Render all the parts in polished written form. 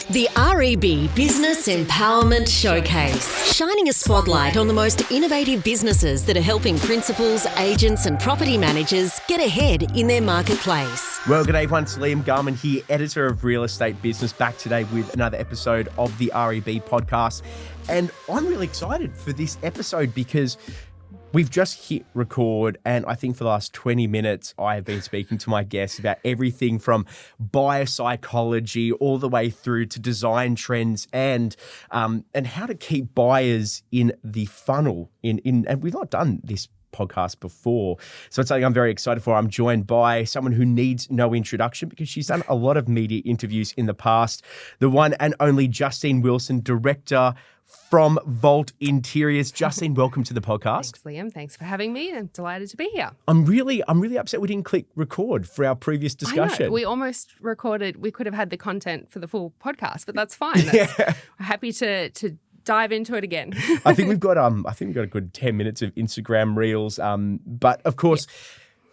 The REB Business Empowerment Showcase, shining a spotlight on the most innovative businesses that are helping principals, agents and property managers get ahead in their marketplace. Well, good day everyone, it's Liam Garman here, editor of Real Estate Business, back today with another episode of the REB podcast. And I'm really excited for this episode because we've just hit record, and I think for the last 20 minutes, I have been speaking to my guests about everything from buyer psychology all the way through to design trends and how to keep buyers in the funnel. And we've not done this podcast before, so it's something I'm very excited for. I'm joined by someone who needs no introduction because she's done a lot of media interviews in the past. The one and only Justine Wilson, director from Vault Interiors. Justine, welcome to the podcast. Thanks, Liam. Thanks for having me. I'm delighted to be here. I'm really upset we didn't click record for our previous discussion. I know. We almost recorded. We could have had the content for the full podcast, but that's fine. We're happy to dive into it again. I think we've got a good 10 minutes of Instagram reels. But of course,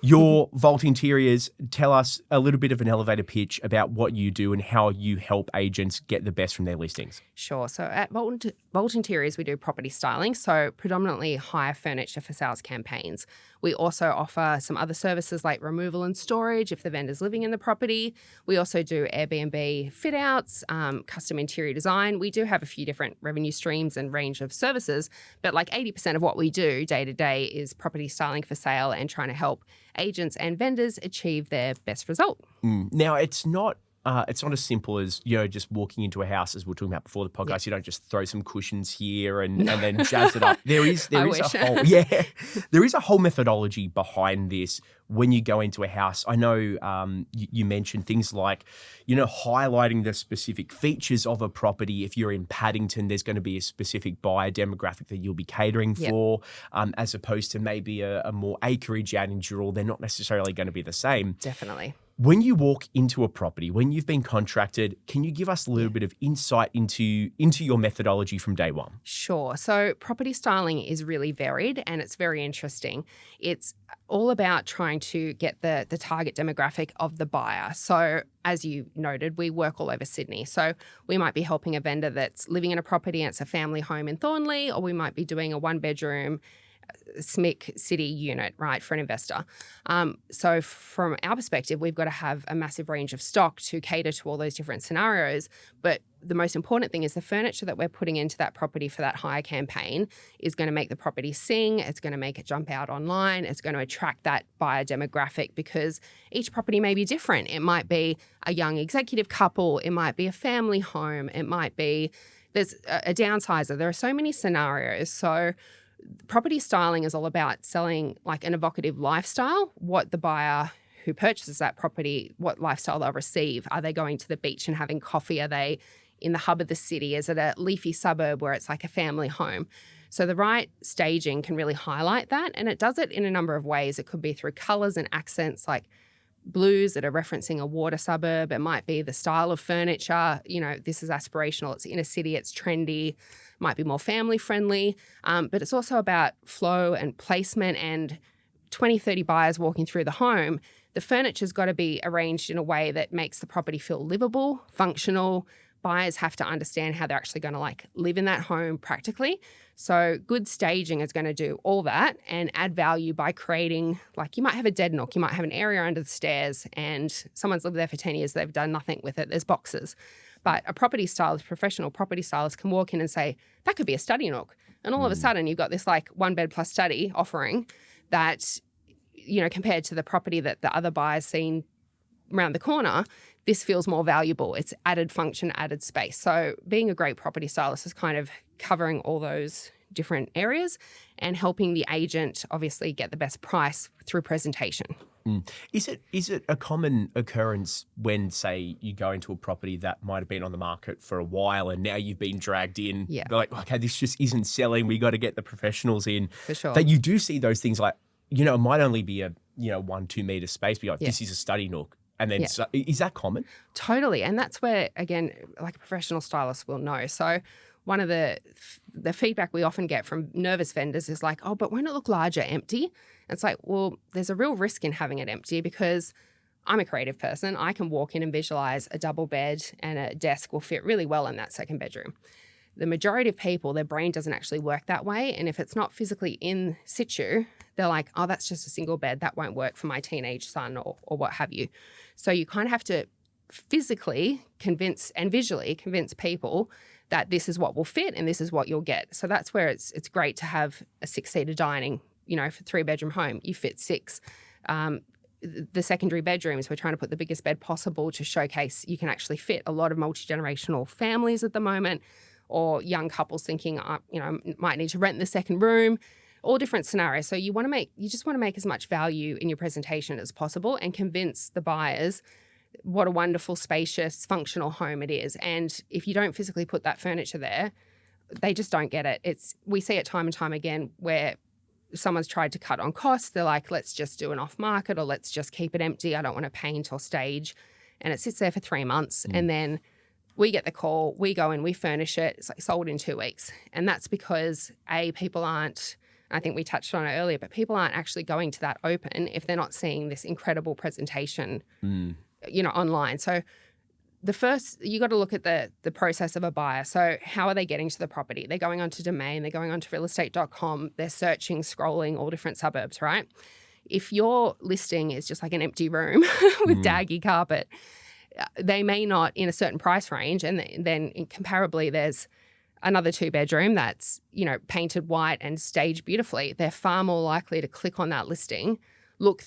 your Vault Interiors, tell us a little bit of an elevator pitch about what you do and how you help agents get the best from their listings. Sure. So at Vault Interiors, we do property styling, so predominantly hire furniture for sales campaigns. We also offer some other services like removal and storage if the vendor's living in the property. We also do Airbnb fit outs, custom interior design. We do have a few different revenue streams and range of services, but like 80% of what we do day to day is property styling for sale and trying to help agents and vendors achieve their best result. Now, it's not as simple as, just walking into a house, as we were talking about before the podcast. Yep. You don't just throw some cushions here and then jazz it up. There is a whole methodology behind this when you go into a house. I know you mentioned things like, highlighting the specific features of a property. If you're in Paddington, there's going to be a specific buyer demographic that you'll be catering for, as opposed to maybe a more acreage out in Dural. They're not necessarily going to be the same. Definitely. When you walk into a property, when you've been contracted, can you give us a little bit of insight into your methodology from day one? Sure. So property styling is really varied and it's very interesting. It's all about trying to get the target demographic of the buyer. So as you noted, we work all over Sydney. So we might be helping a vendor that's living in a property and it's a family home in Thornley, or we might be doing a one-bedroom SMIC city unit, right, for an investor. So from our perspective, we've got to have a massive range of stock to cater to all those different scenarios. But the most important thing is the furniture that we're putting into that property for that hire campaign is going to make the property sing. It's going to make it jump out online. It's going to attract that buyer demographic because each property may be different. It might be a young executive couple. It might be a family home. It might be there's a downsizer. There are so many scenarios. So property styling is all about selling like an evocative lifestyle, what the buyer who purchases that property, what lifestyle they'll receive. Are they going to the beach and having coffee? Are they in the hub of the city? Is it a leafy suburb where it's like a family home? So the right staging can really highlight that, and it does it in a number of ways. It could be through colours and accents like blues that are referencing a water suburb. It might be the style of furniture. This is aspirational. It's inner city. It's trendy. Might be more family friendly. But it's also about flow and placement and 20, 30 buyers walking through the home. The furniture's got to be arranged in a way that makes the property feel livable, functional. Buyers have to understand how they're actually going to live in that home practically. So good staging is going to do all that and add value by creating, you might have a dead nook, you might have an area under the stairs and someone's lived there for 10 years, they've done nothing with it, there's boxes. But a property stylist, professional property stylist can walk in and say, that could be a study nook. And all of a sudden you've got this one bed plus study offering that, compared to the property that the other buyer's seen around the corner, this feels more valuable. It's added function, added space. So being a great property stylist is kind of covering all those different areas and helping the agent obviously get the best price through presentation. Is it a common occurrence when, say, you go into a property that might have been on the market for a while and now you've been dragged in? Yeah. They're like, okay, this just isn't selling. We got to get the professionals in. For sure. That you do see those things it might only be a 1-2 meter space, but this is a study nook. And then is that common? Totally. And that's where, again, a professional stylist will know. So one of the feedback we often get from nervous vendors is but won't it look larger empty? And it's well, there's a real risk in having it empty because I'm a creative person. I can walk in and visualize a double bed and a desk will fit really well in that second bedroom. The majority of people, their brain doesn't actually work that way. And if it's not physically in situ, they're like, oh, that's just a single bed. That won't work for my teenage son or what have you. So you kind of have to physically convince and visually convince people that this is what will fit and this is what you'll get. So that's where it's great to have a 6-seater dining, for 3-bedroom home. You fit 6. The secondary bedrooms, we're trying to put the biggest bed possible to showcase you can actually fit a lot of multi-generational families at the moment, or young couples thinking, might need to rent the second room, all different scenarios. So you just want to make as much value in your presentation as possible and convince the buyers what a wonderful, spacious, functional home it is. And if you don't physically put that furniture there, they just don't get it. We see it time and time again where someone's tried to cut on costs. They're like, let's just do an off-market, or let's just keep it empty. I don't want to paint or stage. And it sits there for 3 months. And then we get the call, we go in, we furnish it. It's like sold in 2 weeks. And that's because people aren't, I think we touched on it earlier, but people aren't actually going to that open if they're not seeing this incredible presentation, online. So you got to look at the process of a buyer. So how are they getting to the property? They're going onto Domain, they're going onto realestate.com, they're searching, scrolling all different suburbs, right? If your listing is just like an empty room with daggy carpet, they may not in a certain price range. And then comparably, there's another 2-bedroom that's, painted white and staged beautifully. They're far more likely to click on that listing, look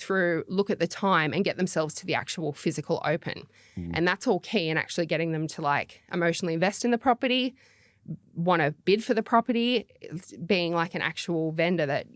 at the time and get themselves to the actual physical open. And that's all key in actually getting them to like emotionally invest in the property, want to bid for the property, being like an actual vendor that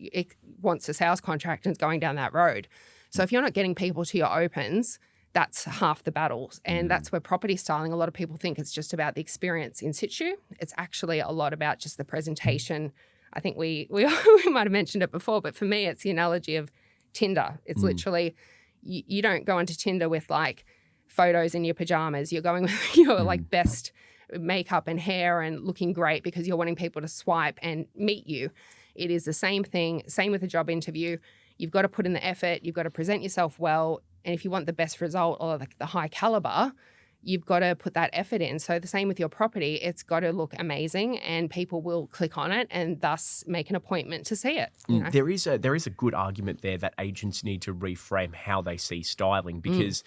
wants a sales contract and is going down that road. So if you're not getting people to your opens, that's half the battle. And that's where property styling, a lot of people think it's just about the experience in situ. It's actually a lot about just the presentation. I think we might have mentioned it before, but for me, it's the analogy of Tinder. It's literally, you don't go onto Tinder with like photos in your pajamas. You're going with your like best makeup and hair and looking great because you're wanting people to swipe and meet you. It is the same thing. Same with a job interview. You've got to put in the effort. You've got to present yourself well. And if you want the best result or like the high caliber, you've got to put that effort in. So the same with your property. It's got to look amazing and people will click on it and thus make an appointment to see it. There is a good argument there that agents need to reframe how they see styling because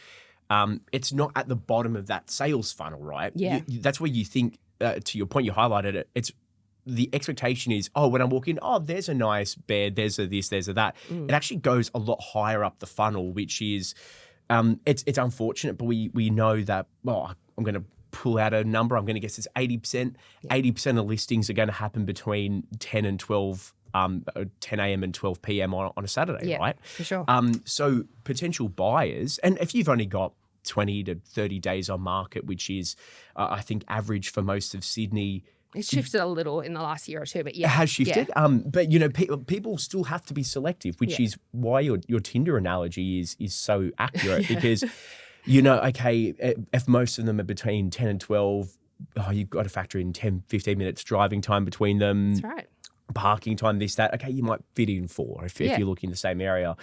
it's not at the bottom of that sales funnel, right? Yeah. That's where you think, to your point, you highlighted it, it's the expectation is, when I walk in, there's a nice bed, there's a this, there's a that. It actually goes a lot higher up the funnel, which is, it's unfortunate, but we know that, I'm going to pull out a number. I'm going to guess it's 80%. 80% of listings are going to happen between 10 and 12, 10 a.m. and 12 p.m. on a Saturday, right? For sure. So potential buyers, and if you've only got 20 to 30 days on market, which is, I think, average for most of Sydney. It's shifted a little in the last year or two, but it has shifted. Yeah. But people still have to be selective, which is why your Tinder analogy is so accurate because, if most of them are between 10 and 12, you've got to factor in 10, 15 minutes driving time between them. That's right. Parking time, this, that. Okay, you might fit in 4 if you look in the same area.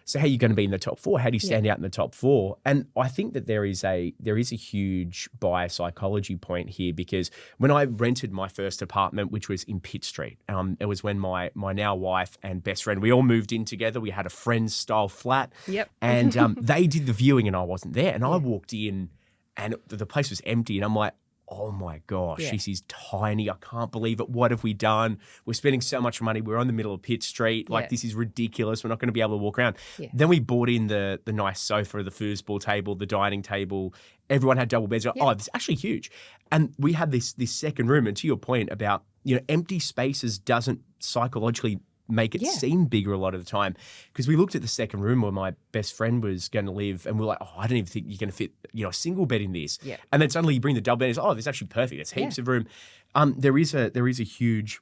So how are you going to be in the top 4? How do you stand out in the top 4? And I think that there is a huge buyer psychology point here because when I rented my first apartment, which was in Pitt Street, it was when my now wife and best friend, we all moved in together. We had a friend's style flat. Yep. And they did the viewing and I wasn't there. And I walked in and the place was empty and I'm like, oh my gosh, this is tiny. I can't believe it. What have we done? We're spending so much money. We're on the middle of Pitt Street. Like, this is ridiculous. We're not going to be able to walk around. Yeah. Then we bought in the nice sofa, the foosball table, the dining table. Everyone had double beds. Oh, it's actually huge. And we had this second room. And to your point about, empty spaces doesn't psychologically make it seem bigger a lot of the time. Because we looked at the second room where my best friend was going to live and we're like, I don't even think you're going to fit, a single bed in this. Yeah. And then suddenly you bring the double bed and it's, this is actually perfect. There's heaps of room. There is a huge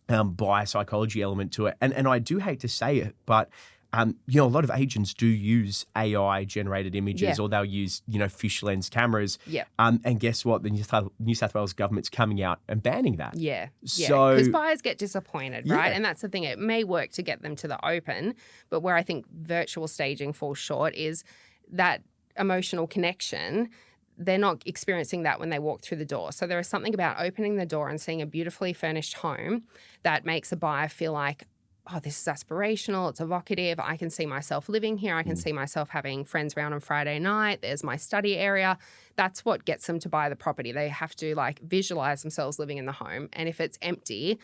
buyer psychology element to it. And I do hate to say it, but a lot of agents do use AI generated images or they'll use, fish lens cameras. Yeah. And guess what? The New South Wales government's coming out and banning that. Yeah. So because buyers get disappointed, right? And that's the thing. It may work to get them to the open, but where I think virtual staging falls short is that emotional connection, they're not experiencing that when they walk through the door. So there is something about opening the door and seeing a beautifully furnished home that makes a buyer feel like, oh, this is aspirational, it's evocative, I can see myself living here, I can see myself having friends around on Friday night, there's my study area. That's what gets them to buy the property. They have to like visualize themselves living in the home. And if it's empty,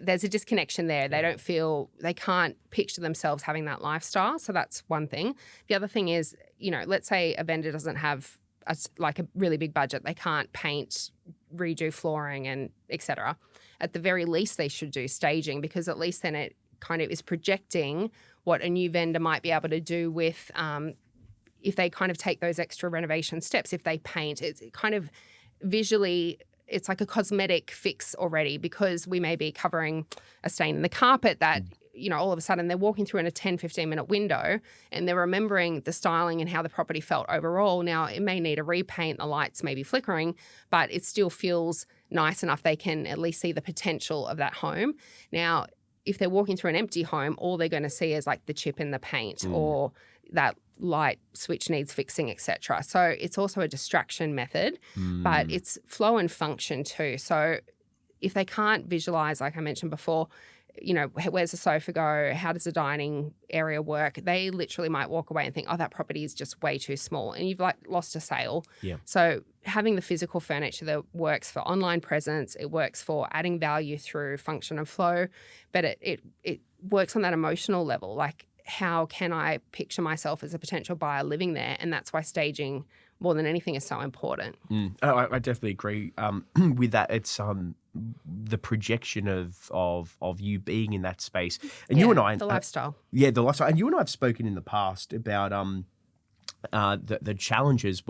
there's a disconnection there. They can't picture themselves having that lifestyle. So that's one thing. The other thing is, let's say a vendor doesn't have a really big budget. They can't paint, redo flooring and etc. At the very least, they should do staging, because at least then it kind of is projecting what a new vendor might be able to do with if they kind of take those extra renovation steps. If they paint, it's kind of visually, it's like a cosmetic fix already, because we may be covering a stain in the carpet that, all of a sudden they're walking through in a 10, 15-minute window and they're remembering the styling and how the property felt overall. Now, it may need a repaint, the lights may be flickering, but it still feels nice enough they can at least see the potential of that home. Now, if they're walking through an empty home, all they're going to see is like the chip in the paint or that light switch needs fixing, etc. So it's also a distraction method, but it's flow and function too. So if they can't visualize, like I mentioned before, where's the sofa go? How does the dining area work? They literally might walk away and think, oh, that property is just way too small. And you've lost a sale. Yeah. So having the physical furniture that works for online presence, it works for adding value through function and flow, but it works on that emotional level. Like, how can I picture myself as a potential buyer living there? And that's why staging, more than anything, is so important. I definitely agree with that. It's the projection of you being in that space, and you and I, the lifestyle. The lifestyle. And you and I have spoken in the past about the challenges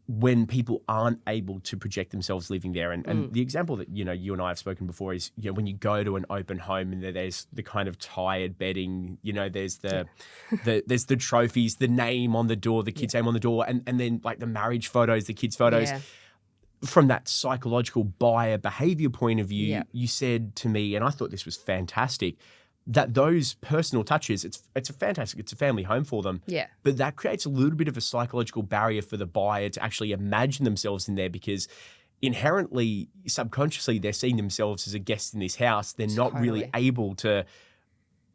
when people aren't able to project themselves living there. And the example that, you and I have spoken before is, when you go to an open home and there's the kind of tired bedding, there's there's the trophies, the name on the door, the kid's name on the door, and then like the marriage photos, the kids' photos. Yeah. From that psychological buyer behavior point of view, you said to me, and I thought this was fantastic, that those personal touches, it's a family home for them. Yeah. But that creates a little bit of a psychological barrier for the buyer to actually imagine themselves in there, because inherently, subconsciously, they're seeing themselves as a guest in this house. They're not really able to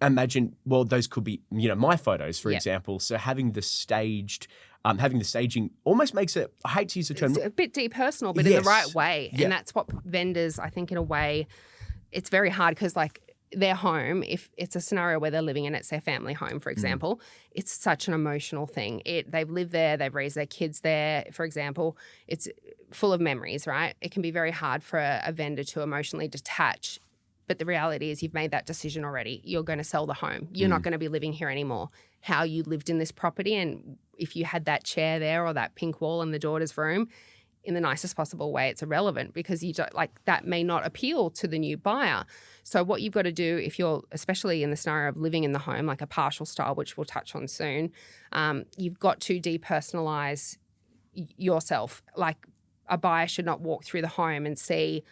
imagine, well, those could be, my photos, for example. So having the staging almost makes it, I hate to use the term. It's a bit depersonal, but in the right way. Yeah. And that's what vendors, I think, in a way, it's very hard because their home, if it's a scenario where they're living in, it's their family home, for example, it's such an emotional thing. They've lived there, they've raised their kids there, for example. It's full of memories, right? It can be very hard for a vendor to emotionally detach. But the reality is you've made that decision already. You're going to sell the home. You're not going to be living here anymore. How you lived in this property, and if you had that chair there or that pink wall in the daughter's room, in the nicest possible way, it's irrelevant, because you don't that may not appeal to the new buyer. So what you've got to do, if you're especially in the scenario of living in the home, like a partial style, which we'll touch on soon, you've got to depersonalize yourself. Like, a buyer should not walk through the home and see,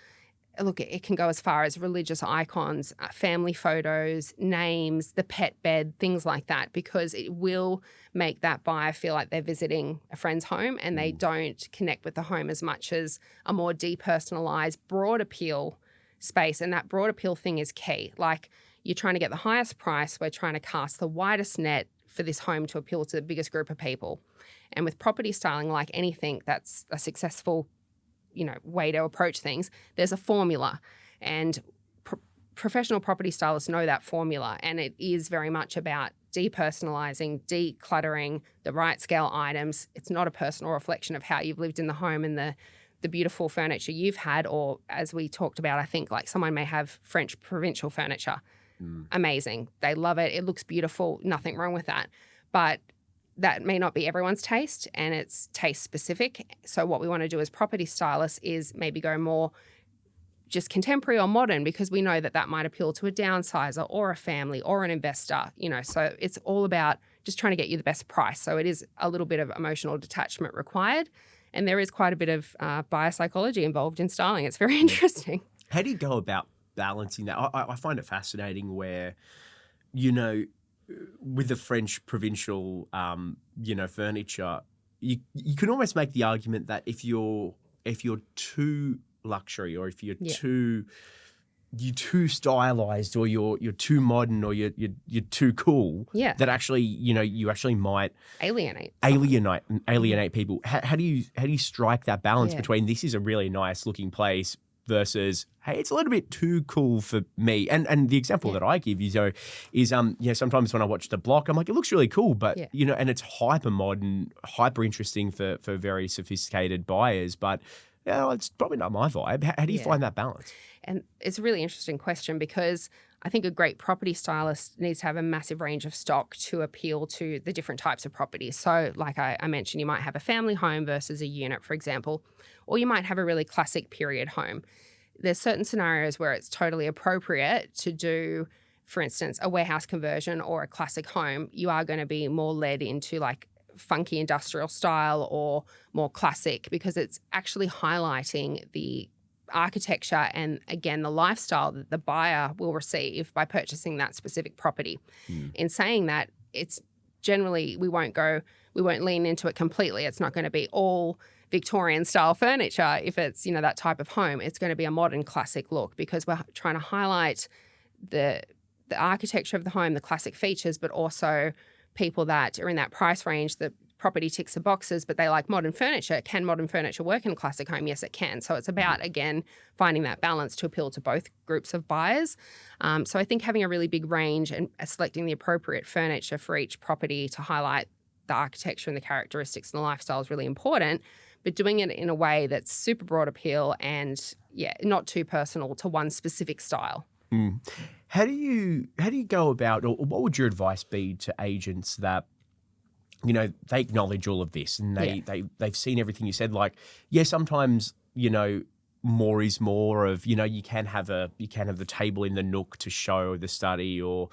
look, it can go as far as religious icons, family photos, names, the pet bed, things like that, because it will make that buyer feel like they're visiting a friend's home and they don't connect with the home as much as a more depersonalized, broad appeal space. And that broad appeal thing is key. Like, you're trying to get the highest price. We're trying to cast the widest net for this home to appeal to the biggest group of people. And with property styling, like anything that's a successful way to approach things, there's a formula, and professional property stylists know that formula, and it is very much about depersonalizing, decluttering, the right scale items. It's not a personal reflection of how you've lived in the home and the beautiful furniture you've had, or as we talked about, I think like someone may have French provincial furniture. Amazing. They love it. It looks beautiful. Nothing wrong with that. But that may not be everyone's taste, and it's taste specific. So what we want to do as property stylists is maybe go more just contemporary or modern, because we know that might appeal to a downsizer or a family or an investor, so it's all about just trying to get you the best price. So it is a little bit of emotional detachment required, and there is quite a bit of buyer psychology involved in styling. It's very interesting. How do you go about balancing that? I find it fascinating where, with the French provincial, furniture, you can almost make the argument that if you're too luxury, or if you're too stylized, or you're too modern, or you're too cool, that actually you actually might alienate people. How do you strike that balance between this is a really nice looking place versus, hey, it's a little bit too cool for me? And the example that I give you is sometimes when I watch The Block, I'm like, it looks really cool, but and it's hyper modern, hyper interesting for very sophisticated buyers, but it's probably not my vibe. How do you find that balance? And it's a really interesting question, because I think a great property stylist needs to have a massive range of stock to appeal to the different types of properties. So like I mentioned, you might have a family home versus a unit, for example, or you might have a really classic period home. There's certain scenarios where it's totally appropriate to do, for instance, a warehouse conversion or a classic home. You are going to be more led into like funky industrial style or more classic, because it's actually highlighting the architecture and, again, the lifestyle that the buyer will receive by purchasing that specific property. In saying that, it's generally we won't lean into it completely. It's not going to be all Victorian style furniture. If it's that type of home, it's going to be a modern classic look, because we're trying to highlight the architecture of the home, the classic features, but also people that are in that price range. The property ticks the boxes, but they like modern furniture. Can modern furniture work in a classic home? Yes, it can. So it's about, again, finding that balance to appeal to both groups of buyers. So I think having a really big range and selecting the appropriate furniture for each property to highlight the architecture and the characteristics and the lifestyle is really important, but doing it in a way that's super broad appeal and, not too personal to one specific style. How do you go about, or what would your advice be to agents that, they acknowledge all of this and they've seen everything you said? Like, sometimes, more is more of, you can have the table in the nook to show the study, or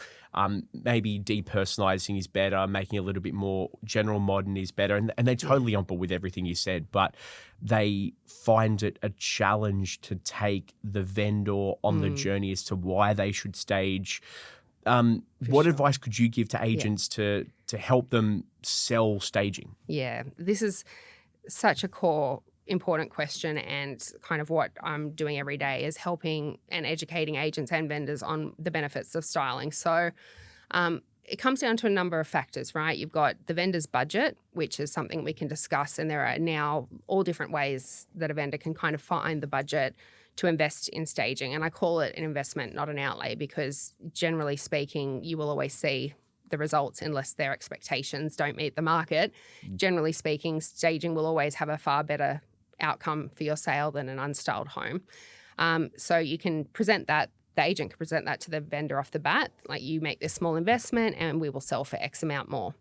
maybe depersonalizing is better, making it a little bit more general modern is better. And they're totally on board with everything you said, but they find it a challenge to take the vendor on the journey as to why they should stage. What advice could you give to agents to help them sell staging? Yeah, this is such a core important question, and kind of what I'm doing every day is helping and educating agents and vendors on the benefits of styling. So it comes down to a number of factors, right? You've got the vendor's budget, which is something we can discuss, and there are now all different ways that a vendor can kind of find the budget to invest in staging. And I call it an investment, not an outlay, because generally speaking, you will always see the results unless their expectations don't meet the market. Generally speaking, staging will always have a far better outcome for your sale than an unstyled home. So you can present that, the agent can present that to the vendor off the bat, like, you make this small investment and we will sell for X amount more.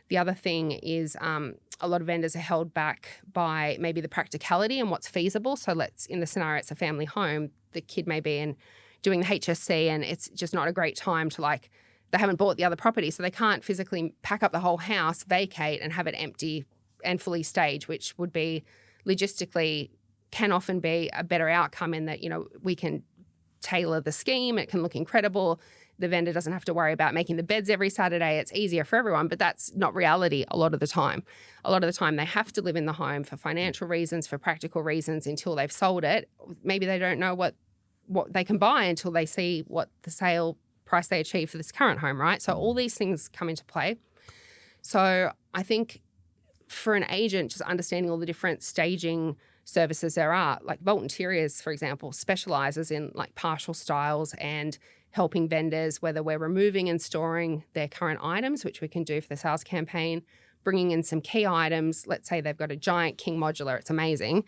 The other thing is a lot of vendors are held back by maybe the practicality and what's feasible. So in the scenario, it's a family home, the kid may be doing the HSC and it's just not a great time to, like, they haven't bought the other property, so they can't physically pack up the whole house, vacate and have it empty and fully staged, which would be logistically can often be a better outcome in that, we can tailor the scheme, it can look incredible. The vendor doesn't have to worry about making the beds every Saturday. It's easier for everyone, but that's not reality a lot of the time. A lot of the time they have to live in the home for financial reasons, for practical reasons, until they've sold it. Maybe they don't know what they can buy until they see what the sale price they achieve for this current home, right? So all these things come into play. So I think for an agent, just understanding all the different staging services there are, like Vault Interiors, for example, specializes in like partial styles and helping vendors, whether we're removing and storing their current items, which we can do for the sales campaign, bringing in some key items. Let's say they've got a giant king modular, it's amazing,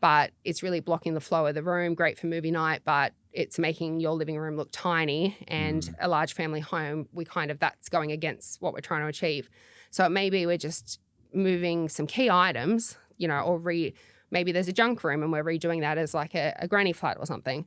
but it's really blocking the flow of the room, great for movie night, but it's making your living room look tiny, and a large family home, that's going against what we're trying to achieve. So maybe we're just moving some key items, or maybe there's a junk room and we're redoing that as like a granny flat or something.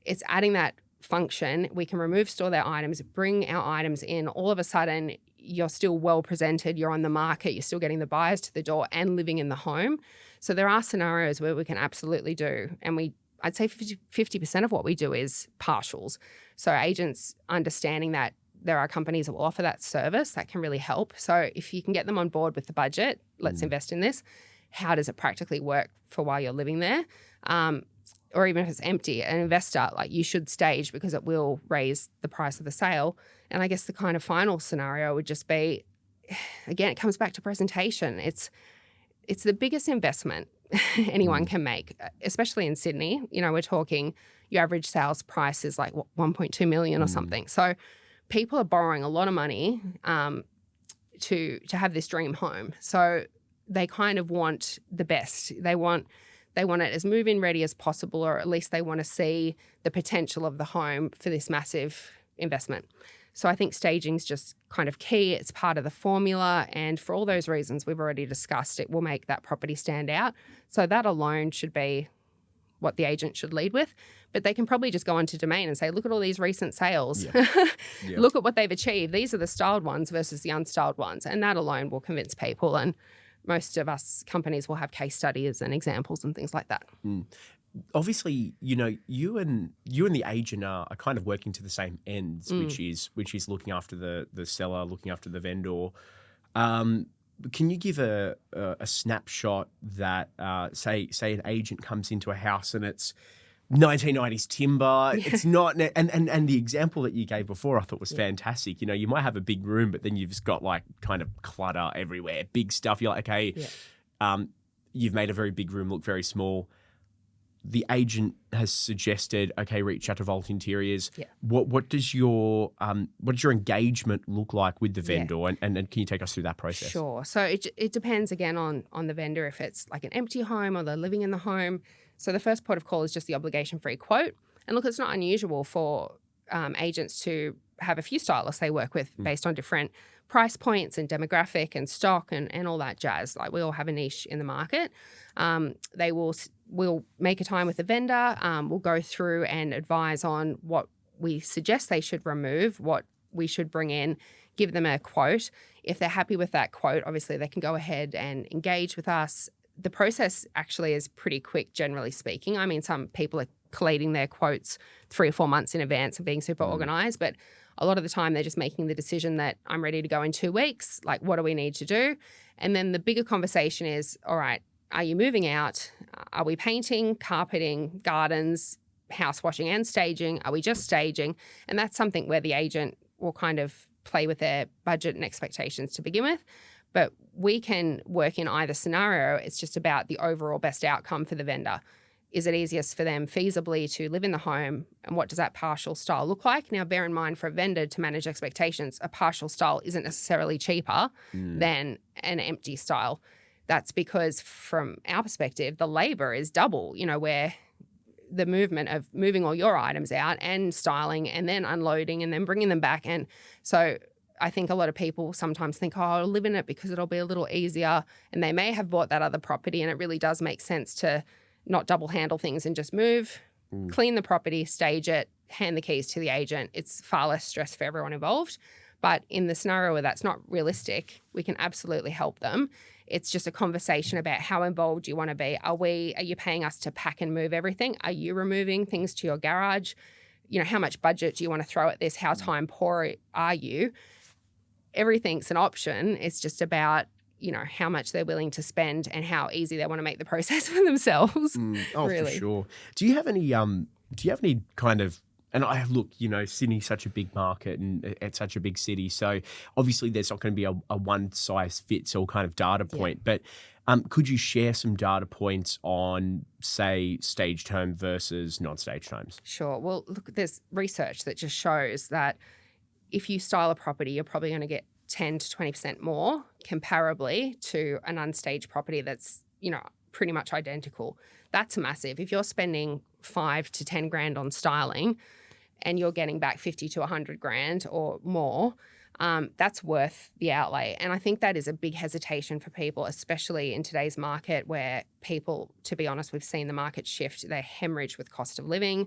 It's adding that function. We can remove, store their items, bring our items in. All of a sudden, you're still well presented, you're on the market, you're still getting the buyers to the door and living in the home. So there are scenarios where we can absolutely do, and I'd say 50% of what we do is partials. So agents understanding that there are companies that will offer that service that can really help. So if you can get them on board with the budget, let's invest in this. How does it practically work for while you're living there? Or even if it's empty, an investor, like you should stage because it will raise the price of the sale. And I guess the kind of final scenario would just be, again, it comes back to presentation. It's the biggest investment anyone can make, especially in Sydney. You know, we're talking your average sales price is like 1.2 million or something. So people are borrowing a lot of money to have this dream home. So they kind of want the best. They want it as move-in ready as possible, or at least they want to see the potential of the home for this massive investment. So I think staging is just kind of key. It's part of the formula. And for all those reasons we've already discussed, it will make that property stand out. So that alone should be what the agent should lead with. But they can probably just go onto Domain and say, look at all these recent sales. Yeah. Look at what they've achieved. These are the styled ones versus the unstyled ones. And that alone will convince people. And most of us companies will have case studies and examples and things like that. Obviously, you know, you and the agent are kind of working to the same ends, which is looking after the seller, looking after the vendor. Can you give a snapshot that say an agent comes into a house and it's 1990s timber? It's not, and the example that you gave before I thought was fantastic. You know, you might have a big room, but then you've just got like kind of clutter everywhere, big stuff. You're like, okay, you've made a very big room look very small. The agent has suggested, okay, reach out to Vault Interiors. Yeah. What does your engagement look like with the vendor, and can you take us through that process? Sure. So it depends again on the vendor, if it's like an empty home or they're living in the home. So the first port of call is just the obligation-free quote. And look, it's not unusual for agents to have a few stylists they work with based on different price points and demographic and stock and all that jazz. Like we all have a niche in the market. We'll make a time with the vendor. We'll go through and advise on what we suggest they should remove, what we should bring in, give them a quote. If they're happy with that quote, obviously they can go ahead and engage with us. The process actually is pretty quick, generally speaking. I mean, some people are collating their quotes 3 or 4 months in advance and being super organized, but a lot of the time they're just making the decision that I'm ready to go in 2 weeks. Like, what do we need to do? And then the bigger conversation is, all right, are you moving out? Are we painting, carpeting, gardens, house washing and staging? Are we just staging? And that's something where the agent will kind of play with their budget and expectations to begin with. But we can work in either scenario. It's just about the overall best outcome for the vendor. Is it easiest for them feasibly to live in the home? And what does that partial style look like? Now, bear in mind, for a vendor to manage expectations, a partial style isn't necessarily cheaper than an empty style. That's because from our perspective, the labor is double, you know, where the movement of moving all your items out and styling and then unloading and then bringing them back. And so I think a lot of people sometimes think, oh, I'll live in it because it'll be a little easier. And they may have bought that other property, and it really does make sense to not double handle things and just move, clean the property, stage it, hand the keys to the agent. It's far less stress for everyone involved. But in the scenario where that's not realistic, we can absolutely help them. It's just a conversation about how involved you want to be. Are you paying us to pack and move everything? Are you removing things to your garage? You know, how much budget do you want to throw at this? How time poor are you? Everything's an option. It's just about, you know, how much they're willing to spend and how easy they want to make the process for themselves. For sure. Do you have any kind of, and look, you know, Sydney's such a big market and it's such a big city. So obviously there's not going to be a one size fits all kind of data point, but could you share some data points on, say, staged home versus non-staged homes? Sure. Well, look, there's research that just shows that if you style a property, you're probably going to get 10 to 20% more comparably to an unstaged property that's, you know, pretty much identical. That's massive. If you're spending 5 to 10 grand on styling and you're getting back 50 to 100 grand or more, that's worth the outlay. And I think that is a big hesitation for people, especially in today's market where people, to be honest, we've seen the market shift. They hemorrhage with cost of living,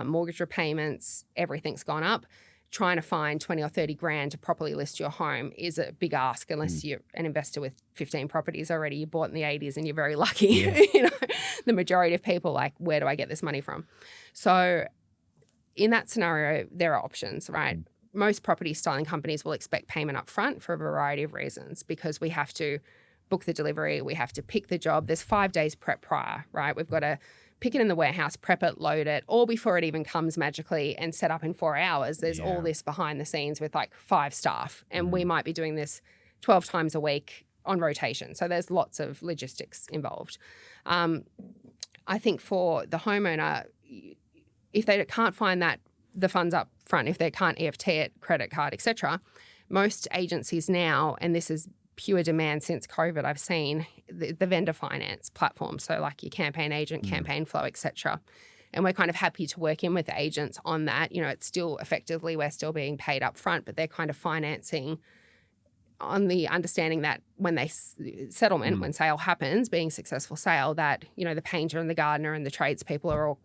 mortgage repayments, everything's gone up. Trying to find 20 or 30 grand to properly list your home is a big ask unless you're an investor with 15 properties already you bought in the 80s and you're very lucky. Yeah. You know, the majority of people like, where do I get this money from? So in that scenario, there are options, right? most property styling companies will expect payment up front for a variety of reasons, because we have to book the delivery, we have to pick the job. There's 5 days prep prior, right? We've got to pick it in the warehouse, prep it, load it, all before it even comes magically and set up in 4 hours. There's all this behind the scenes with like 5 staff, and we might be doing this 12 times a week on rotation. So there's lots of logistics involved. I think for the homeowner, if they can't find the funds up front, if they can't EFT it, credit card, etc., most agencies now, and this is pure demand since COVID, I've seen the vendor finance platform. So like your campaign agent, campaign flow, etc. And we're kind of happy to work in with agents on that. You know, it's still effectively, we're still being paid up front, but they're kind of financing on the understanding that when they settlement, when sale happens, being successful sale, that, you know, the painter and the gardener and the tradespeople are all,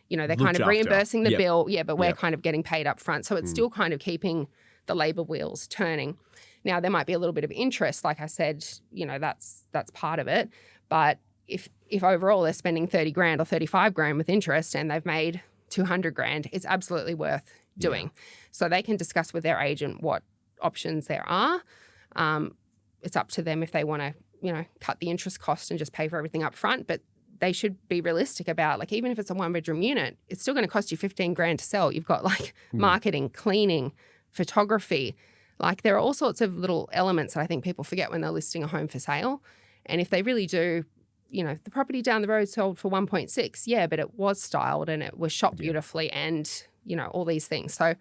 you know, they're kind of reimbursing the bill. Yeah, but we're kind of getting paid up front. So it's still kind of keeping the labour wheels turning. Now, there might be a little bit of interest, like I said, you know, that's part of it. But if overall they're spending 30 grand or 35 grand with interest and they've made 200 grand, it's absolutely worth doing. So they can discuss with their agent what options there are. It's up to them if they want to, you know, cut the interest cost and just pay for everything up front. But they should be realistic about, like, even if it's a 1-bedroom unit, it's still going to cost you 15 grand to sell. You've got like marketing, cleaning, photography. Like, there are all sorts of little elements that I think people forget when they're listing a home for sale. And if they really do, you know, the property down the road sold for 1.6, yeah, but it was styled and it was shot beautifully and, you know, all these things. So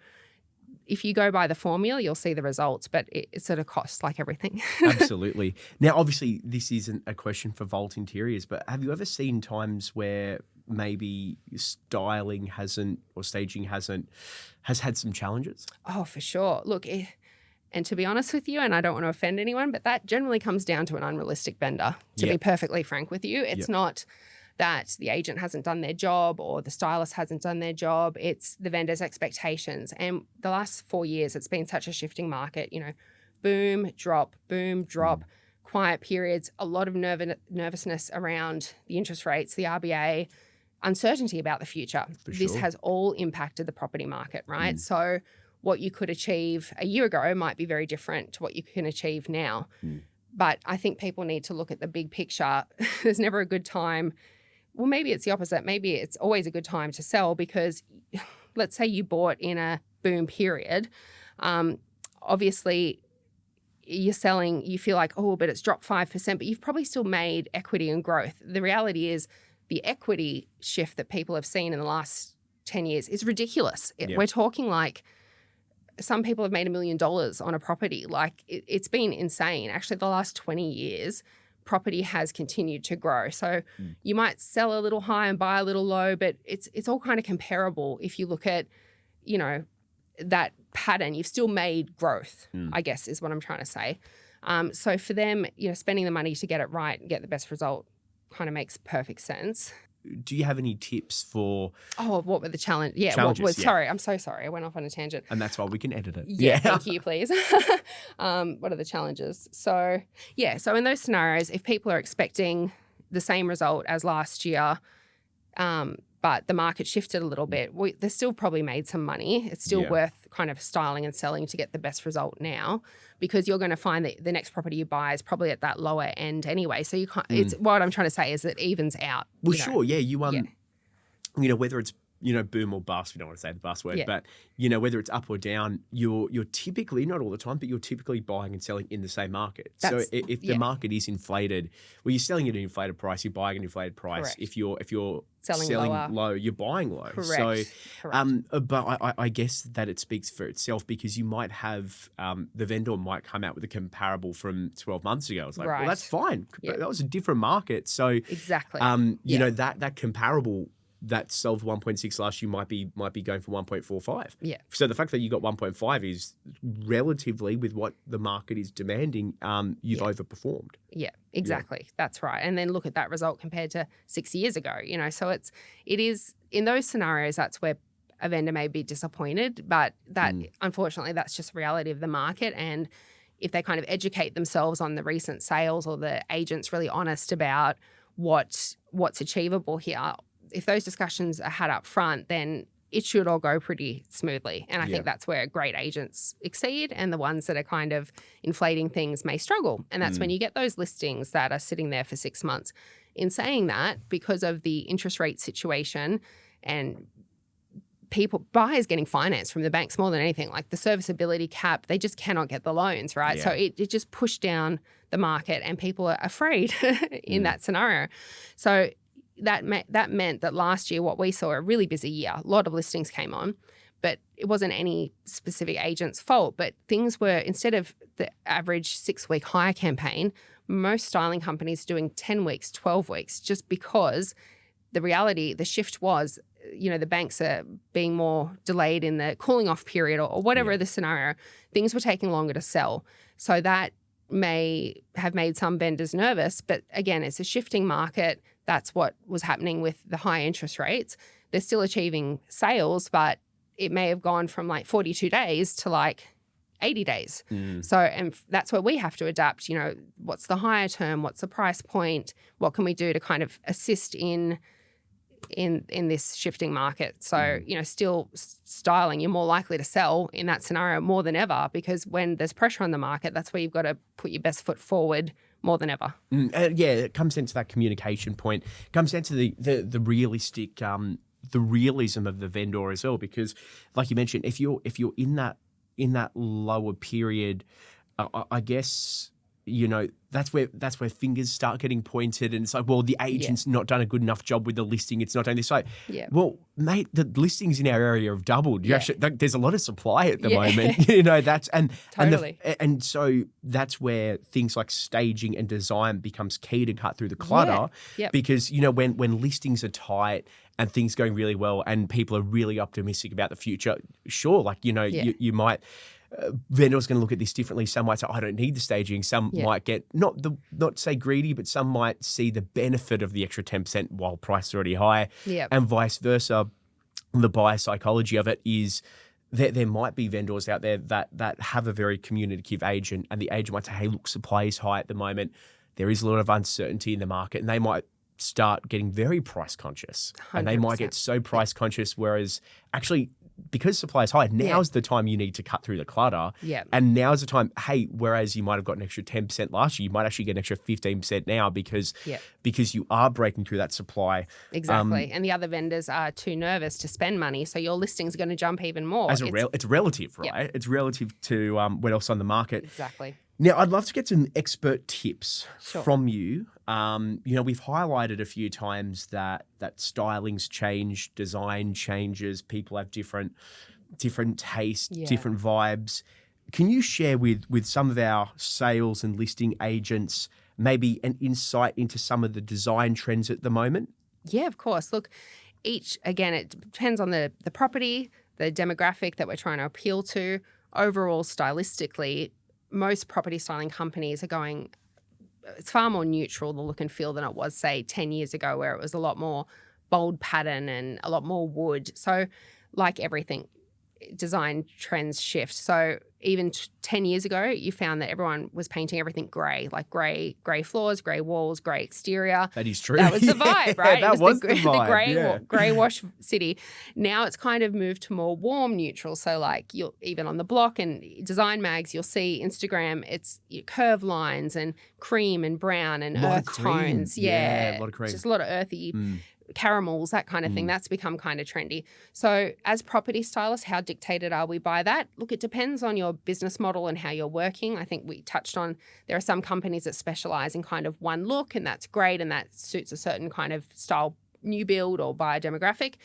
if you go by the formula, you'll see the results, but it's at a cost, like everything. Absolutely. Now, obviously, this isn't a question for Vault Interiors, but have you ever seen times where maybe styling hasn't, or staging has had some challenges? Oh, for sure. Look, and to be honest with you, and I don't want to offend anyone, but that generally comes down to an unrealistic vendor, to be perfectly frank with you. It's not that the agent hasn't done their job or the stylist hasn't done their job. It's the vendor's expectations. And the last 4 years, it's been such a shifting market, you know, boom, drop, quiet periods, a lot of nervousness around the interest rates, the RBA, uncertainty about the future. This has all impacted the property market, right? So what you could achieve a year ago might be very different to what you can achieve now. But I think people need to look at the big picture. There's never a good time. Well, maybe it's the opposite. Maybe it's always a good time to sell, because let's say you bought in a boom period. Obviously, you're selling, you feel like, oh, but it's dropped 5%, but you've probably still made equity and growth. The reality is the equity shift that people have seen in the last 10 years is ridiculous. We're talking like some people have made $1 million on a property. Like, it's been insane. Actually, the last 20 years, property has continued to grow. So you might sell a little high and buy a little low, but it's all kind of comparable. If you look at, you know, that pattern, you've still made growth, I guess is what I'm trying to say. So for them, you know, spending the money to get it right and get the best result kind of makes perfect sense. Do you have any tips for... Oh, what were the challenges? Yeah, sorry, I'm so sorry. I went off on a tangent. And that's why we can edit it. Yeah, thank you, please. What are the challenges? So in those scenarios, if people are expecting the same result as last year, but the market shifted a little bit, they still probably made some money. It's still worth kind of styling and selling to get the best result now, because you're going to find that the next property you buy is probably at that lower end anyway. So you can't. It's what I'm trying to say is it evens out. Well, sure, yeah. You you know, whether it's, you know, boom or bust, we don't want to say the bust word, but, you know, whether it's up or down, you're typically, not all the time, but you're typically buying and selling in the same market. So if the market is inflated, well, you're selling at an inflated price, you're buying an inflated price. Correct. If you're selling low, you're buying low. Correct. So, but I guess that it speaks for itself, because you might have, the vendor might come out with a comparable from 12 months ago. It's like, well, that's fine. That was a different market. So exactly. You know, that comparable that sold for 1.6 last year might be going for 1.45. Yeah. So the fact that you got 1.5 is relatively, with what the market is demanding, you've overperformed. Yeah, exactly. That's right. And then look at that result compared to 6 years ago, you know. So it is in those scenarios, that's where a vendor may be disappointed, but that unfortunately that's just reality of the market. And if they kind of educate themselves on the recent sales, or the agent's really honest about what's achievable here, if those discussions are had up front, then it should all go pretty smoothly. And I think that's where great agents exceed, and the ones that are kind of inflating things may struggle. And that's when you get those listings that are sitting there for 6 months. In saying that, because of the interest rate situation and buyers getting finance from the banks more than anything, like the serviceability cap, they just cannot get the loans, right? So it just pushed down the market, and people are afraid in that scenario. So that meant that last year, what we saw, a really busy year, a lot of listings came on, but it wasn't any specific agent's fault. But things were, instead of the average 6-week hire campaign, most styling companies doing 10 weeks, 12 weeks, just because the shift was, the banks are being more delayed in the cooling off period or whatever the scenario. Things were taking longer to sell. So that may have made some vendors nervous. But again, it's a shifting market. That's what was happening with the high interest rates. They're still achieving sales, but it may have gone from like 42 days to like 80 days. So, and that's where we have to adapt. What's the higher term? What's the price point? What can we do to kind of assist in this shifting market? So, still styling, you're more likely to sell in that scenario more than ever, because when there's pressure on the market, that's where you've got to put your best foot forward more than ever. It comes into that communication point. It comes down to the realistic, the realism of the vendor as well, because like you mentioned, if you're in that lower period, I guess, that's where fingers start getting pointed, and it's like, well, the agent's not done a good enough job with the listing. It's not done this. Like, well, mate, the listings in our area have doubled. There's a lot of supply at the moment. That's Totally. And so that's where things like staging and design becomes key to cut through the clutter. Because when listings are tight and things going really well, and people are really optimistic about the future, sure, like you might. Vendors going to look at this differently. Some might say, I don't need the staging. Some might get not say greedy, but some might see the benefit of the extra 10% while price is already high, and vice versa. The buyer psychology of it is that there might be vendors out there that have a very communicative agent, and the agent might say, hey, look, supply is high at the moment. There is a lot of uncertainty in the market, and they might start getting very price conscious. 100%. And they might get so price conscious, whereas actually, because supply is high, now's the time you need to cut through the clutter. And now's the time, hey, whereas you might have got an extra 10% last year, you might actually get an extra 15% now because you are breaking through that supply. Exactly. And the other vendors are too nervous to spend money, so your listing's going to jump even more. It's relative, right? It's relative to what else on the market. Exactly. Now, I'd love to get some expert tips from you. We've highlighted a few times that styling's changed, design changes, people have different tastes, different vibes. Can you share with some of our sales and listing agents maybe an insight into some of the design trends at the moment? Yeah, of course. Look, again, it depends on the property, the demographic that we're trying to appeal to. Overall, stylistically, most property styling companies are going, it's far more neutral, the look and feel, than it was, say, 10 years ago, where it was a lot more bold pattern and a lot more wood. So like everything, design trends shift. So even 10 years ago, you found that everyone was painting everything grey, like grey floors, grey walls, grey exterior. That is true. That was the vibe, right? That was the vibe, the grey wash city. Now it's kind of moved to more warm neutral. So like you'll even on the block and design mags, you'll see Instagram, it's curved lines and cream and brown and earth tones. Yeah, a lot of cream. Just a lot of earthy caramels, that kind of thing. That's become kind of trendy. So as property stylists, how dictated are we by that? Look, it depends on your business model and how you're working. I think we touched on there are some companies that specialize in kind of one look, and that's great, and that suits a certain kind of style new build or buyer demographic.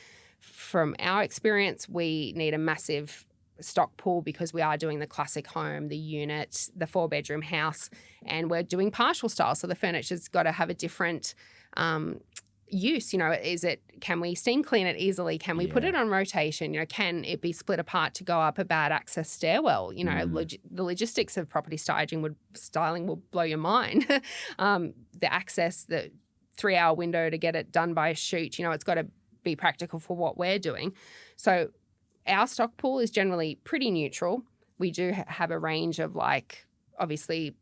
From our experience, we need a massive stock pool because we are doing the classic home, the unit, the 4-bedroom house, and we're doing partial style. So the furniture's got to have a different use. Can we steam clean it easily? Can we put it on rotation? Can it be split apart to go up a bad access stairwell? The logistics of property styling will blow your mind. The access, the 3-hour window to get it done by a shoot, it's got to be practical for what we're doing. So our stock pool is generally pretty neutral. We do have a range of obviously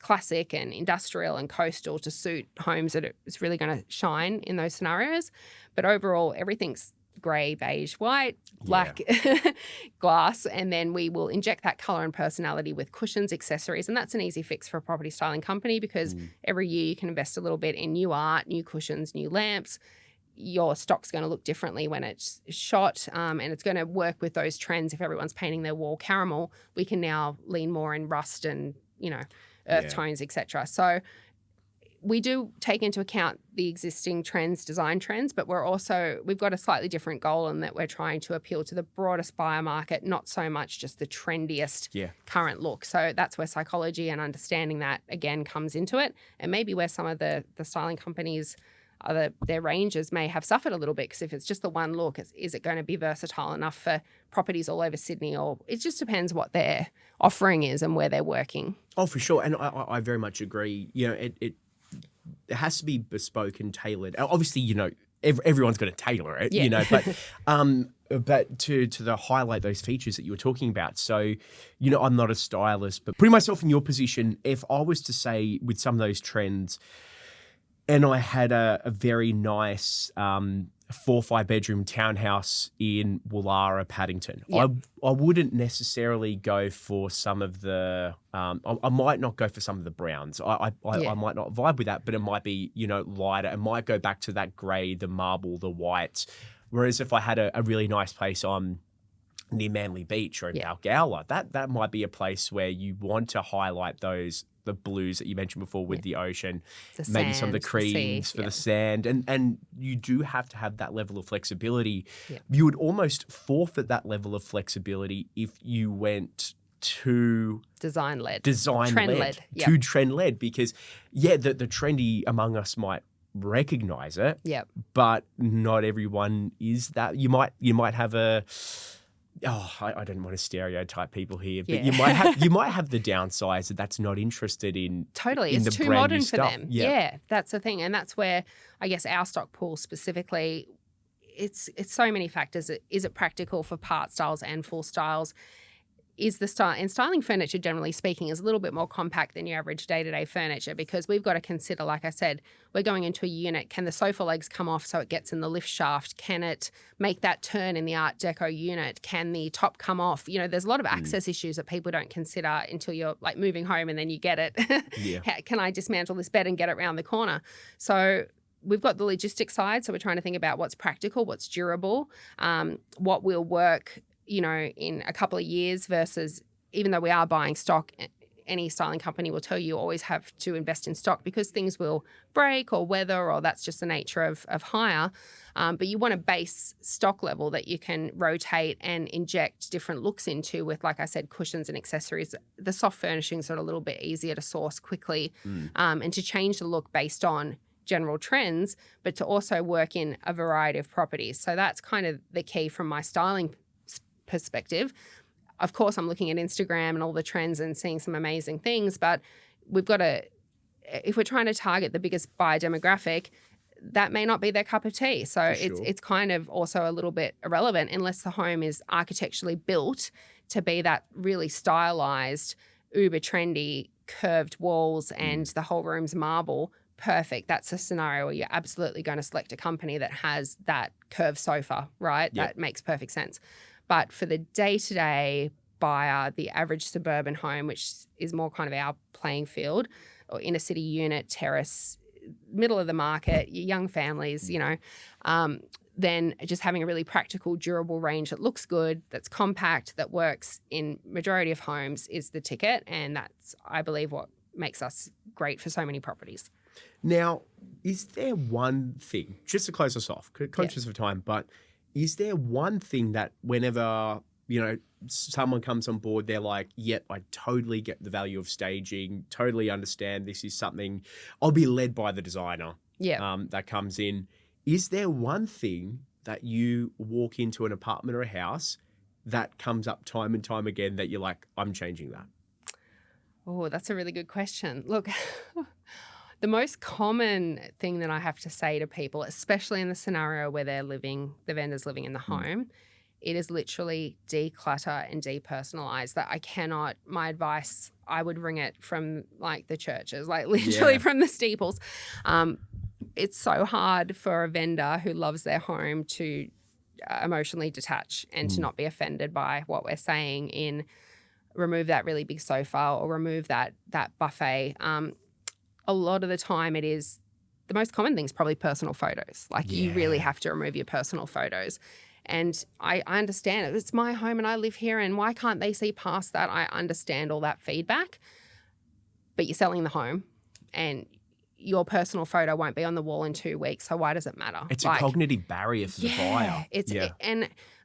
classic and industrial and coastal to suit homes that it's really going to shine in those scenarios. But overall, everything's grey, beige, white, black glass, and then we will inject that colour and personality with cushions, accessories, and that's an easy fix for a property styling company because every year you can invest a little bit in new art, new cushions, new lamps. Your stock's going to look differently when it's shot, and it's going to work with those trends. If everyone's painting their wall caramel, we can now lean more in rust and, earth tones, etc. So we do take into account the existing trends, design trends, but we've got a slightly different goal in that we're trying to appeal to the broadest buyer market, not so much just the trendiest current look. So that's where psychology and understanding that, again, comes into it, and maybe where some of the styling companies, their ranges may have suffered a little bit, because if it's just the one look, is it going to be versatile enough for properties all over Sydney? Or it just depends what their offering is and where they're working. Oh, for sure. And I very much agree. It has to be bespoke and tailored. Obviously, everyone's going to tailor it, but to highlight those features that you were talking about. So, I'm not a stylist, but putting myself in your position, if I was to say with some of those trends, and I had a very nice 4 or 5 bedroom townhouse in Woollahra, Paddington. Yep. I wouldn't necessarily go for some of the I might not go for some of the browns. I might not vibe with that, but it might be, lighter. It might go back to that grey, the marble, the white. Whereas if I had a really nice place near Manly Beach or in Balgowlah, that might be a place where you want to highlight the blues that you mentioned before with the ocean, maybe some of the creams for the sand. And you do have to have that level of flexibility. Yep. You would almost forfeit that level of flexibility if you went too design-led. Trend-led. Yep. Too trend-led, because, the trendy among us might recognize it, but not everyone is that. You might have I don't want to stereotype people here, but you might have the downsized that's not interested in totally. In it's the too brand modern new for stuff. them. Yeah, that's the thing, and that's where I guess our stock pool specifically, it's so many factors. Is it practical for part styles and full styles? Is the style and styling furniture, generally speaking, is a little bit more compact than your average day-to-day furniture, because we've got to consider, like I said, we're going into a unit. Can the sofa legs come off so it gets in the lift shaft? Can it make that turn in the Art Deco unit? Can the top come off? There's a lot of access issues that people don't consider until you're like moving home and then you get it. Can I dismantle this bed and get it around the corner? So we've got the logistic side. So we're trying to think about what's practical, what's durable, what will work in a couple of years versus, even though we are buying stock, any styling company will tell you always have to invest in stock because things will break or weather, or that's just the nature of hire. But you want a base stock level that you can rotate and inject different looks into with, like I said, cushions and accessories. The soft furnishings are a little bit easier to source quickly and to change the look based on general trends, but to also work in a variety of properties. So that's kind of the key from my styling perspective. Of course, I'm looking at Instagram and all the trends and seeing some amazing things, but we've got to, if we're trying to target the biggest buyer demographic, that may not be their cup of tea. So it's kind of also a little bit irrelevant unless the home is architecturally built to be that really stylized, uber trendy, curved walls and the whole room's marble. Perfect. That's a scenario where you're absolutely going to select a company that has that curved sofa, right? That makes perfect sense. But for the day-to-day buyer, the average suburban home, which is more kind of our playing field, or inner city unit, terrace, middle of the market, young families, then just having a really practical, durable range that looks good, that's compact, that works in majority of homes is the ticket. And that's, I believe, what makes us great for so many properties. Now, is there one thing, just to close us off, conscious of time, but is there one thing that whenever, someone comes on board, they're like, yep, I totally get the value of staging, totally understand this is something, I'll be led by the designer that comes in. Is there one thing that you walk into an apartment or a house that comes up time and time again that you're like, I'm changing that? Oh, that's a really good question. Look, the most common thing that I have to say to people, especially in the scenario where the vendor's living in the home, it is literally declutter and depersonalize. That my advice, I would ring it from like the churches, like literally from the steeples. It's so hard for a vendor who loves their home to emotionally detach and to not be offended by what we're saying in remove that really big sofa or remove that buffet. A lot of the time it is the most common thing is probably personal photos. Like you really have to remove your personal photos. And I understand it. It's my home and I live here, and why can't they see past that? I understand all that feedback, but you're selling the home and your personal photo won't be on the wall in 2 weeks. So why does it matter? It's a cognitive barrier for the buyer.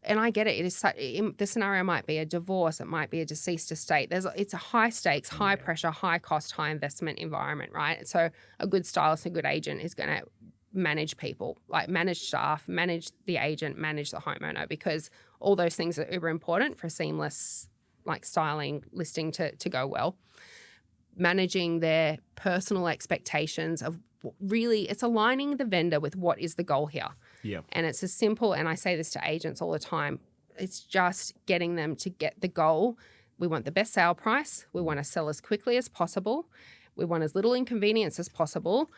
And I get it. It is the scenario might be a divorce. It might be a deceased estate. It's a high stakes, high pressure, high cost, high investment environment, right? So a good stylist, a good agent is going to manage people, like manage staff, manage the agent, manage the homeowner, because all those things are uber important for seamless like styling listing to go well. Managing their personal expectations of really, it's aligning the vendor with what is the goal here. Yeah. And it's as simple, and I say this to agents all the time, it's just getting them to get the goal. We want the best sale price. We want to sell as quickly as possible. We want as little inconvenience as possible.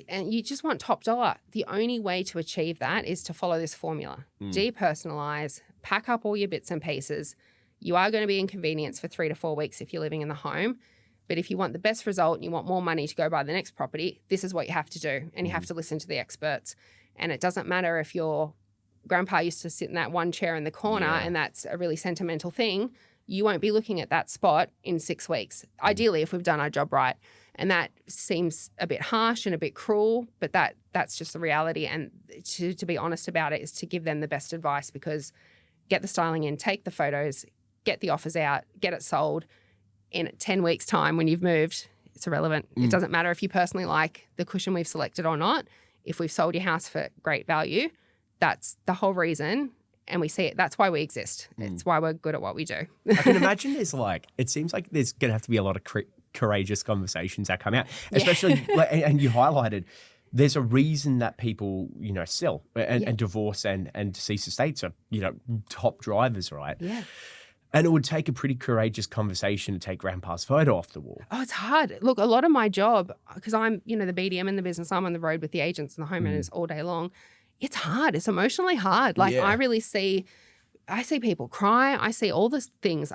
And you just want top dollar. The only way to achieve that is to follow this formula. Depersonalize, pack up all your bits and pieces. You are going to be inconvenienced for 3 to 4 weeks if you're living in the home. But if you want the best result and you want more money to go buy the next property, this is what you have to do. And you have to listen to the experts. And it doesn't matter if your grandpa used to sit in that one chair in the corner and that's a really sentimental thing. You won't be looking at that spot in 6 weeks, ideally, if we've done our job right. And that seems a bit harsh and a bit cruel, but that's just the reality. And to be honest about it is to give them the best advice, because get the styling in, take the photos, get the offers out, get it sold. In 10 weeks' time when you've moved, it's irrelevant. It doesn't matter if you personally like the cushion we've selected or not. If we've sold your house for great value, that's the whole reason. And we see it. That's why we exist. It's why we're good at what we do. I can imagine it seems like there's going to have to be a lot of courageous conversations that come out, especially, and you highlighted, there's a reason that people, sell and divorce and deceased estates are, top drivers, right? Yeah. And it would take a pretty courageous conversation to take grandpa's photo off the wall. Oh, it's hard. Look, a lot of my job, because I'm, the BDM in the business, I'm on the road with the agents and the homeowners all day long. It's hard. It's emotionally hard. Like I see people cry. I see all these things.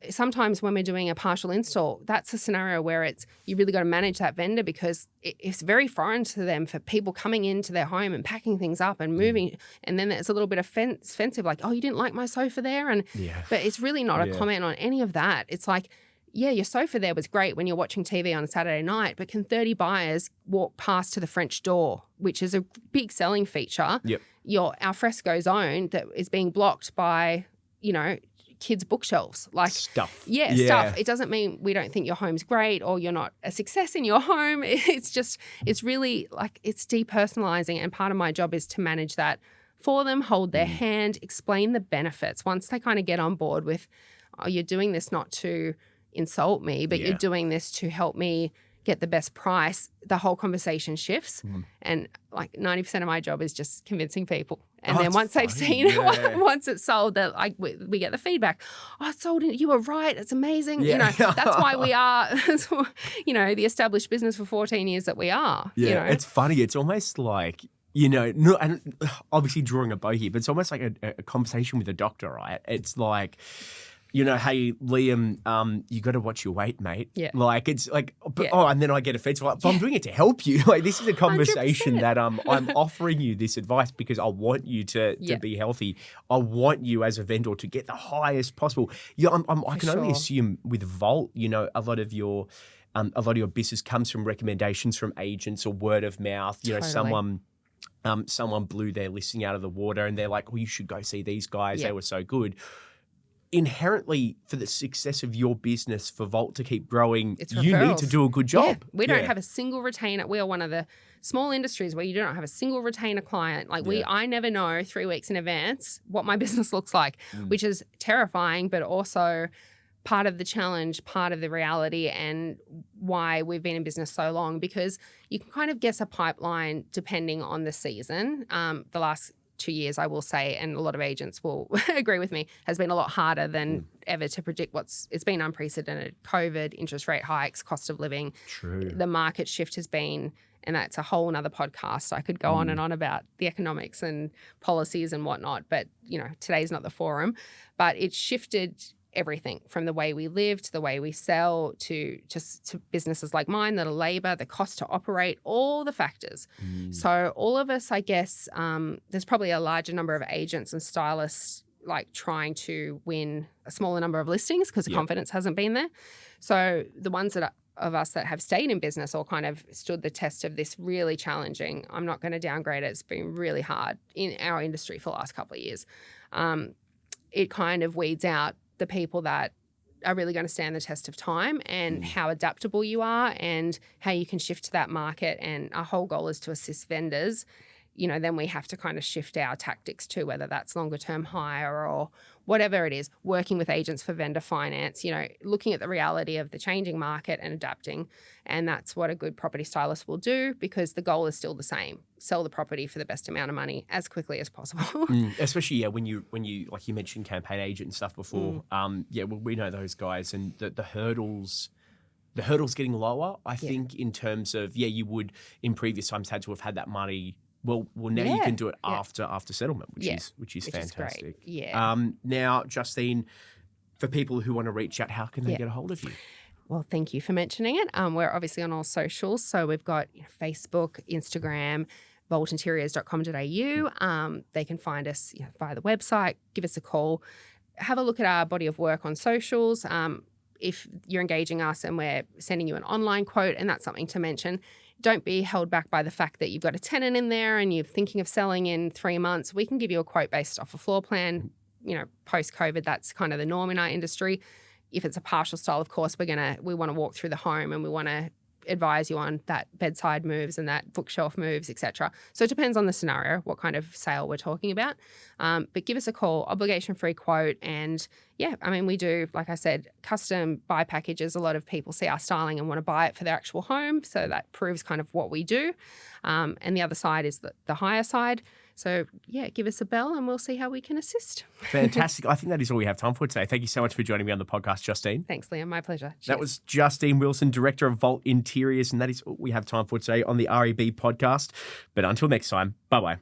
Sometimes when we're doing a partial install, that's a scenario where you really got to manage that vendor, because it's very foreign to them for people coming into their home and packing things up and moving. And then there's a little bit offensive, like, oh, you didn't like my sofa there. But it's really not a comment on any of that. It's like, yeah, your sofa there was great when you're watching TV on a Saturday night, but can 30 buyers walk past to the French door, which is a big selling feature? Yep. Your alfresco zone that is being blocked by, kids' bookshelves, like stuff. Stuff. It doesn't mean we don't think your home's great or you're not a success in your home. It's really like, it's depersonalizing, and part of my job is to manage that for them, hold their hand, explain the benefits. Once they kind of get on board with, oh, you're doing this not to insult me, but you're doing this to help me get the best price, the whole conversation shifts. And like 90% of my job is just convincing people. And then once they've seen it, once it's sold, that like we get the feedback. Oh, it's sold. You were right. It's amazing. That's why we are, the established business for 14 years that we are. Yeah, it's funny. It's almost like, and obviously drawing a bow here, but it's almost like a conversation with a doctor, right? It's like, hey, Liam, you got to watch your weight, mate. Yeah. Like, it's like, and then I get offensive. Like, but I'm doing it to help you. Like, this is a conversation 100%. That I'm offering you this advice because I want you to be healthy. I want you as a vendor to get the highest possible. I can only assume with Volt, a lot of your business comes from recommendations from agents or word of mouth. Totally. Someone blew their listing out of the water and they're like, well, you should go see these guys. They were so good. Inherently, for the success of your business, for Volt to keep growing, you need to do a good job. Yeah. We don't have a single retainer. We are one of the small industries where you do not have a single retainer client. Like I never know 3 weeks in advance what my business looks like, which is terrifying, but also part of the challenge, part of the reality, and why we've been in business so long, because you can kind of guess a pipeline depending on the season. The last 2 years, I will say, and a lot of agents will agree with me, has been a lot harder than ever to predict it's been unprecedented. COVID, interest rate hikes, cost of living. True. The market shift has been, and that's a whole nother podcast. I could go on and on about the economics and policies and whatnot, but, today's not the forum. But it's shifted everything from the way we live to the way we sell to businesses like mine that are labor, the cost to operate, all the factors. So all of us, I guess, there's probably a larger number of agents and stylists like trying to win a smaller number of listings because the confidence hasn't been there. So the ones of us that have stayed in business or kind of stood the test of this really challenging, I'm not going to downgrade it, it's been really hard in our industry for the last couple of years. It kind of weeds out the people that are really going to stand the test of time and how adaptable you are and how you can shift to that market. And our whole goal is to assist vendors. Then we have to kind of shift our tactics too, whether that's longer term hire or whatever it is, working with agents for vendor finance, looking at the reality of the changing market and adapting. And that's what a good property stylist will do because the goal is still the same. Sell the property for the best amount of money as quickly as possible. Especially, when you like you mentioned campaign agent and stuff before. We know those guys and the hurdles getting lower, I think, in terms of, you would in previous times had to have had that money. Well, now you can do it after settlement, which is fantastic. Great. Now, Justine, for people who want to reach out, how can they get a hold of you? Well, thank you for mentioning it. We're obviously on all socials. So we've got Facebook, Instagram, vaultinteriors.com.au. They can find us via the website, give us a call, have a look at our body of work on socials. If you're engaging us and we're sending you an online quote, and that's something to mention, don't be held back by the fact that you've got a tenant in there and you're thinking of selling in 3 months. We can give you a quote based off a floor plan. Post-COVID, that's kind of the norm in our industry. If it's a partial style, of course, we want to walk through the home and we want to advise you on that bedside moves and that bookshelf moves, etc. So it depends on the scenario, what kind of sale we're talking about. But give us a call, obligation-free quote. And we do, like I said, custom buy packages. A lot of people see our styling and want to buy it for their actual home. So that proves kind of what we do. And the other side is the higher side. So, give us a bell and we'll see how we can assist. Fantastic. I think that is all we have time for today. Thank you so much for joining me on the podcast, Justine. Thanks, Liam. My pleasure. Cheers. That was Justine Wilson, Director of Vault Interiors, and that is all we have time for today on the REB podcast. But until next time, bye-bye.